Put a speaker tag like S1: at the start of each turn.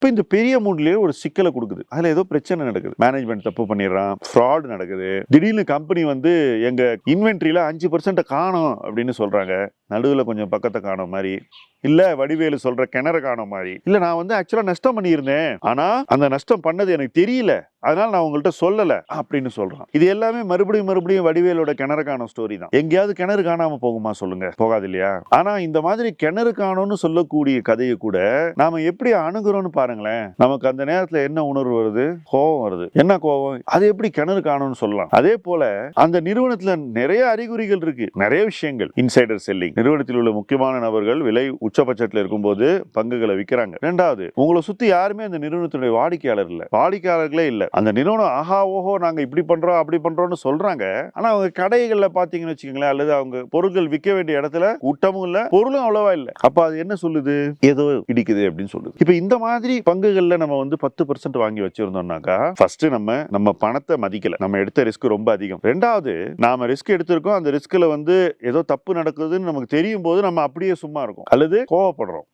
S1: இப்போ இந்த பெரிய அமௌண்ட்லயே ஒரு சிக்கலை கொடுக்குது. அதுல ஏதோ பிரச்சனை நடக்குது. மேனேஜ்மெண்ட் தப்பு பண்ணிடுறான், ஃப்ராட் நடக்குது. திடீர்னு கம்பெனி வந்து எங்க இன்வென்ட்ரியில 5% காணோம் அப்படின்னு சொல்றாங்க. நடுவில் கொஞ்சம் பக்கத்தை காணும் மாதிரி, இல்ல வடிவேலு சொல்ற கிணற காணும் மாதிரி, இல்ல நான் வந்து ஆக்சுவலா நஷ்டம் பண்ணியிருந்தேன், ஆனா அந்த நஷ்டம் பண்ணது எனக்கு தெரியல, அதனால நான் உங்கள்கிட்ட சொல்லல அப்படின்னு சொல்றான். இது எல்லாமே மறுபடியும் வடிவேலோட கிணறு காணும் ஸ்டோரி தான். எங்கேயாவது கிணறு காணாம போகுமா சொல்லுங்க? போகாது இல்லையா? ஆனா இந்த மாதிரி கிணறு காணும்னு சொல்லக்கூடிய கதையை கூட நாம எப்படி அணுகுறோம்னு பாருங்களேன். நமக்கு அந்த நேரத்துல என்ன உணர்வு வருது? கோபம் வருது. என்ன கோபம்? அது எப்படி கிணறு காணும்னு சொல்லலாம்? அதே போல அந்த நிறுவனத்துல நிறைய அறிகுறிகள் இருக்கு, நிறைய விஷயங்கள். இன்சைடர் செல்லிங், நிறுவனத்தில் உள்ள முக்கியமான நபர்கள் விலை உச்சபட்சத்தில் இருக்கும்போது பங்குகளை விற்கிறாங்க. இரண்டாவது, உங்களை சுத்தி யாருமே அந்த நிறுவனத்துடைய வாடிக்கையாளர் இல்ல, வாடிக்கையாளர்களே இல்ல. அந்த நிறுவனம் ஆஹா ஓஹோ நாங்க இப்படி பண்றோம் அப்படி பண்றோம்னு சொல்றாங்க. ஆனா அவங்க கடைகள்ல பாத்தீங்கன்னு வச்சுக்கோங்களேன், அல்லது அவங்க பொருட்கள் விற்க வேண்டிய இடத்துல கூட்டமும் இல்ல, பொருளும் அவ்வளவா இல்ல. அப்ப அது என்ன சொல்லுது? ஏதோ இடிக்குது அப்படின்னு சொல்லுது. இப்ப இந்த மாதிரி பங்குகள்ல நம்ம வந்து 10% வாங்கி வச்சிருந்தோம்னாக்கா, ஃபர்ஸ்ட் நம்ம பணத்தை மதிக்கல, நம்ம எடுத்த ரிஸ்க் ரொம்ப அதிகம். ரெண்டாவது, நாம ரிஸ்க் எடுத்திருக்கோம், அந்த ரிஸ்க்ல வந்து ஏதோ தப்பு நடக்குதுன்னு நமக்கு தெரியும் போது நம்ம அப்படியே சும்மா இருக்கும் அல்லது கோவப்படுறோம்.